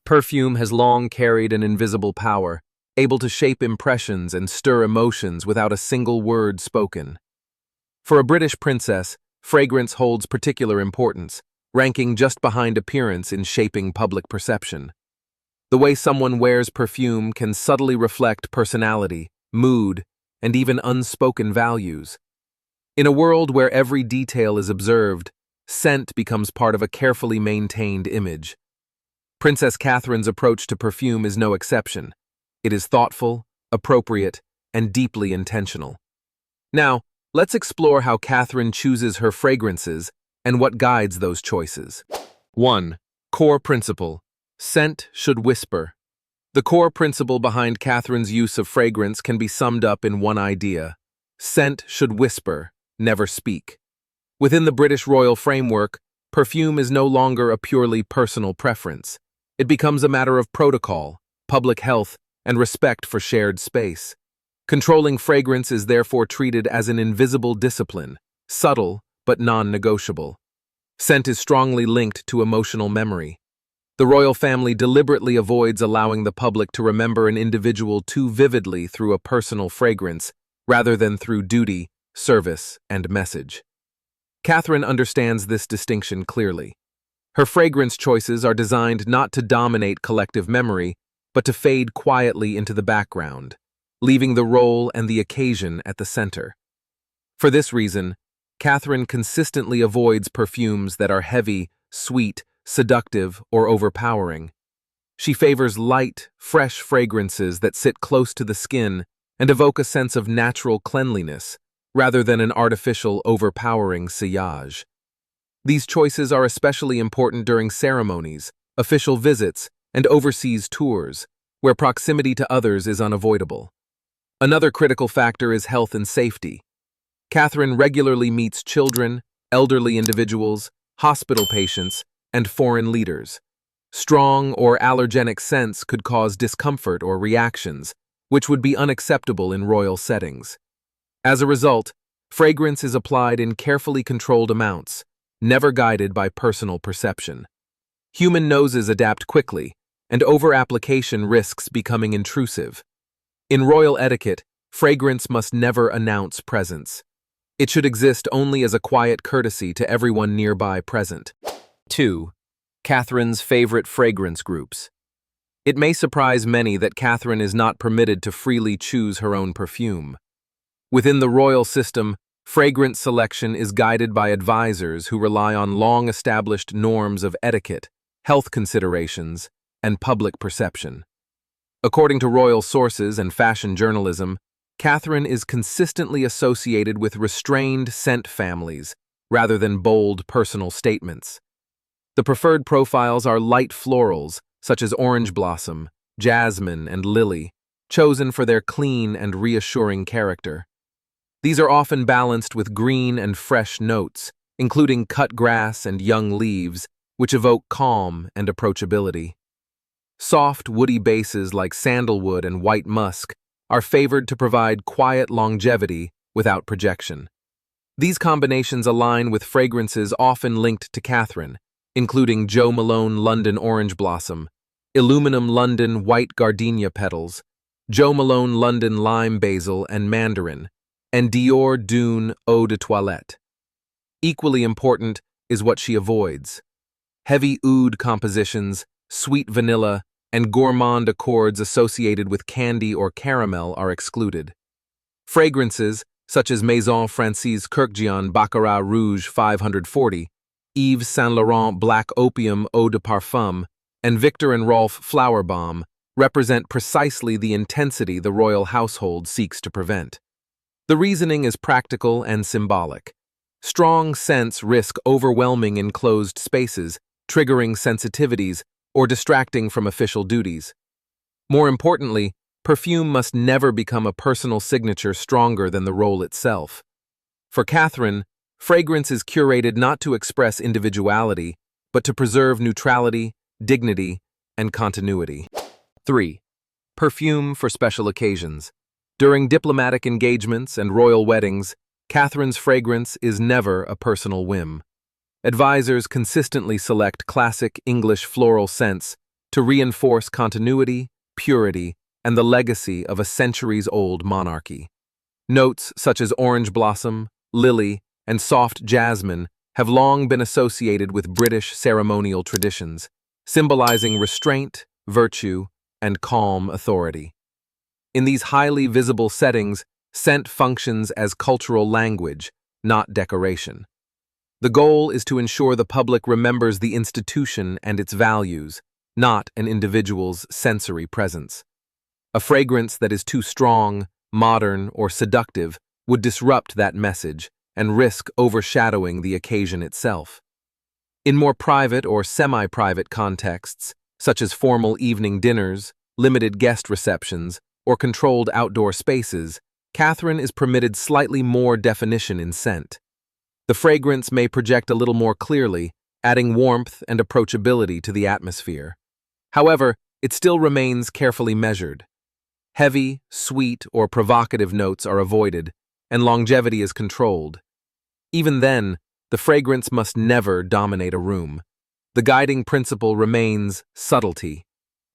Perfume has long carried an invisible power, able to shape impressions and stir emotions without a single word spoken. For a British princess, fragrance holds particular importance, ranking just behind appearance in shaping public perception. The way someone wears perfume can subtly reflect personality, mood, and even unspoken values. In a world where every detail is observed, scent becomes part of a carefully maintained image. Princess Catherine's approach to perfume is no exception. It is thoughtful, appropriate, and deeply intentional. Now, let's explore how Catherine chooses her fragrances and what guides those choices. 1. Core principle. Scent should whisper. The core principle behind Catherine's use of fragrance can be summed up in one idea. Scent should whisper, never speak. Within the British royal framework, perfume is no longer a purely personal preference. It becomes a matter of protocol, public health, and respect for shared space. Controlling fragrance is therefore treated as an invisible discipline, subtle but non-negotiable. Scent is strongly linked to emotional memory. The royal family deliberately avoids allowing the public to remember an individual too vividly through a personal fragrance, rather than through duty, service, and message. Catherine understands this distinction clearly. Her fragrance choices are designed not to dominate collective memory, but to fade quietly into the background, leaving the role and the occasion at the center. For this reason, Catherine consistently avoids perfumes that are heavy, sweet, seductive, or overpowering. She favors light, fresh fragrances that sit close to the skin and evoke a sense of natural cleanliness, rather than an artificial, overpowering sillage. These choices are especially important during ceremonies, official visits, and overseas tours, where proximity to others is unavoidable. Another critical factor is health and safety. Catherine regularly meets children, elderly individuals, hospital patients, and foreign leaders. Strong or allergenic scents could cause discomfort or reactions, which would be unacceptable in royal settings. As a result, fragrance is applied in carefully controlled amounts, never guided by personal perception. Human noses adapt quickly, and over-application risks becoming intrusive. In royal etiquette, fragrance must never announce presence. It should exist only as a quiet courtesy to everyone nearby present. 2. Catherine's favorite fragrance groups. It may surprise many that Catherine is not permitted to freely choose her own perfume. Within the royal system, fragrance selection is guided by advisors who rely on long-established norms of etiquette, health considerations, and public perception. According to royal sources and fashion journalism, Catherine is consistently associated with restrained scent families, rather than bold personal statements. The preferred profiles are light florals, such as orange blossom, jasmine, and lily, chosen for their clean and reassuring character. These are often balanced with green and fresh notes, including cut grass and young leaves, which evoke calm and approachability. Soft, woody bases like sandalwood and white musk are favored to provide quiet longevity without projection. These combinations align with fragrances often linked to Catherine, including Jo Malone London Orange Blossom, Illuminum London White Gardenia Petals, Jo Malone London Lime Basil and Mandarin, and Dior Dune Eau de Toilette. Equally important is what she avoids. Heavy oud compositions, sweet vanilla, and gourmand accords associated with candy or caramel are excluded. Fragrances, such as Maison Francis Kurkdjian Baccarat Rouge 540, Yves Saint Laurent Black Opium Eau de Parfum, and Victor and Rolf Flower Bomb, represent precisely the intensity the royal household seeks to prevent. The reasoning is practical and symbolic. Strong scents risk overwhelming enclosed spaces, triggering sensitivities, or distracting from official duties. More importantly, perfume must never become a personal signature stronger than the role itself. For Catherine, fragrance is curated not to express individuality, but to preserve neutrality, dignity, and continuity. 3. Perfume for special occasions. During diplomatic engagements and royal weddings, Catherine's fragrance is never a personal whim. Advisors consistently select classic English floral scents, to reinforce continuity, purity, and the legacy of a centuries-old monarchy. Notes such as orange blossom, lily, and soft jasmine have long been associated with British ceremonial traditions, symbolizing restraint, virtue, and calm authority. In these highly visible settings, scent functions as cultural language, not decoration. The goal is to ensure the public remembers the institution and its values, not an individual's sensory presence. A fragrance that is too strong, modern, or seductive would disrupt that message and risk overshadowing the occasion itself. In more private or semi-private contexts, such as formal evening dinners, limited guest receptions, or controlled outdoor spaces, Catherine is permitted slightly more definition in scent. The fragrance may project a little more clearly, adding warmth and approachability to the atmosphere. However, it still remains carefully measured. Heavy, sweet, or provocative notes are avoided, and longevity is controlled. Even then, the fragrance must never dominate a room. The guiding principle remains subtlety,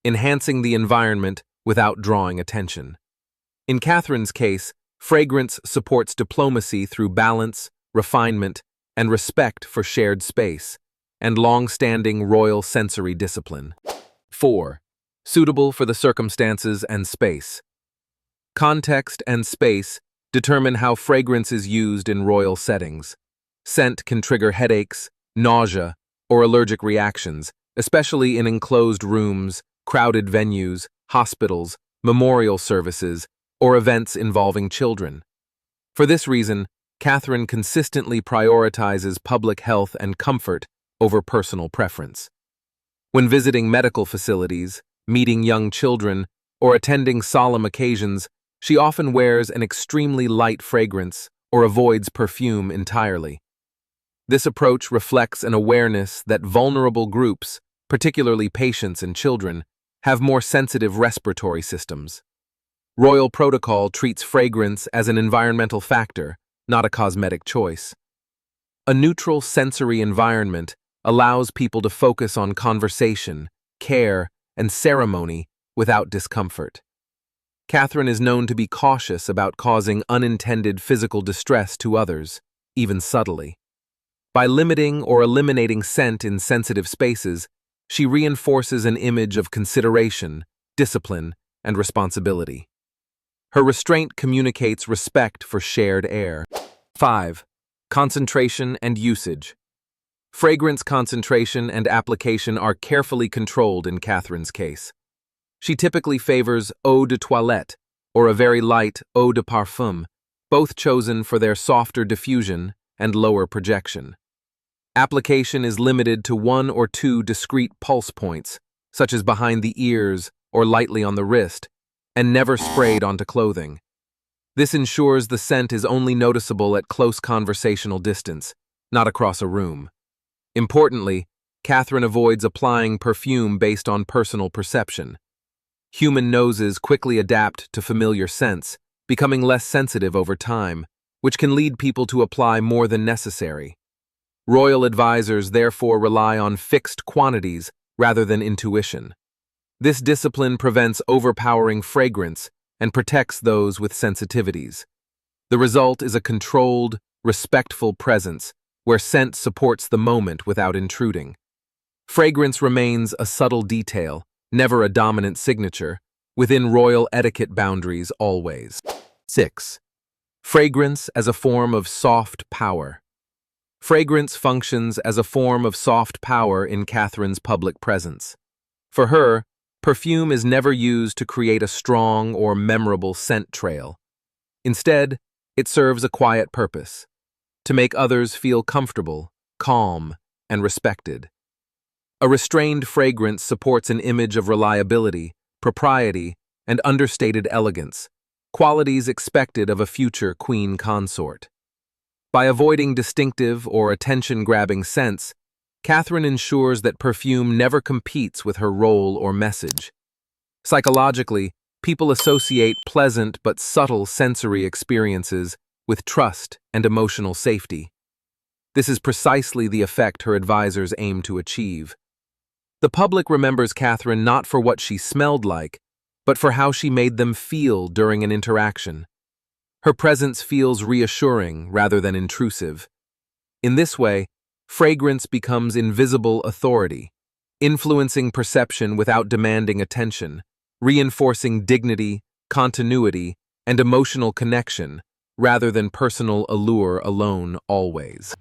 enhancing the environment without drawing attention. In Catherine's case, fragrance supports diplomacy through balance, refinement, and respect for shared space, and long-standing royal sensory discipline. 4. Suitable for the circumstances and space. Context and space determine how fragrance is used in royal settings. Scent can trigger headaches, nausea, or allergic reactions, especially in enclosed rooms, crowded venues, hospitals, memorial services, or events involving children. For this reason, Catherine consistently prioritizes public health and comfort over personal preference. When visiting medical facilities, meeting young children, or attending solemn occasions, she often wears an extremely light fragrance or avoids perfume entirely. This approach reflects an awareness that vulnerable groups, particularly patients and children, have more sensitive respiratory systems. Royal protocol treats fragrance as an environmental factor, not a cosmetic choice. A neutral sensory environment allows people to focus on conversation, care, and ceremony without discomfort. Catherine is known to be cautious about causing unintended physical distress to others, even subtly. By limiting or eliminating scent in sensitive spaces, she reinforces an image of consideration, discipline, and responsibility. Her restraint communicates respect for shared air. 5. Concentration and usage. Fragrance concentration and application are carefully controlled in Catherine's case. She typically favors eau de toilette or a very light eau de parfum, both chosen for their softer diffusion and lower projection. Application is limited to 1 or 2 discrete pulse points, such as behind the ears or lightly on the wrist, and never sprayed onto clothing. This ensures the scent is only noticeable at close conversational distance, not across a room. Importantly, Catherine avoids applying perfume based on personal perception. Human noses quickly adapt to familiar scents, becoming less sensitive over time, which can lead people to apply more than necessary. Royal advisors therefore rely on fixed quantities rather than intuition. This discipline prevents overpowering fragrance and protects those with sensitivities. The result is a controlled, respectful presence where scent supports the moment without intruding. Fragrance remains a subtle detail, never a dominant signature, within royal etiquette boundaries always. 6. Fragrance as a form of soft power. Fragrance functions as a form of soft power in Catherine's public presence. For her, perfume is never used to create a strong or memorable scent trail. Instead, it serves a quiet purpose: to make others feel comfortable, calm, and respected. A restrained fragrance supports an image of reliability, propriety, and understated elegance, qualities expected of a future queen consort. By avoiding distinctive or attention-grabbing scents, Catherine ensures that perfume never competes with her role or message. Psychologically, people associate pleasant but subtle sensory experiences with trust and emotional safety. This is precisely the effect her advisors aim to achieve. The public remembers Catherine not for what she smelled like, but for how she made them feel during an interaction. Her presence feels reassuring rather than intrusive. In this way, fragrance becomes invisible authority, influencing perception without demanding attention, reinforcing dignity, continuity, and emotional connection, rather than personal allure alone always.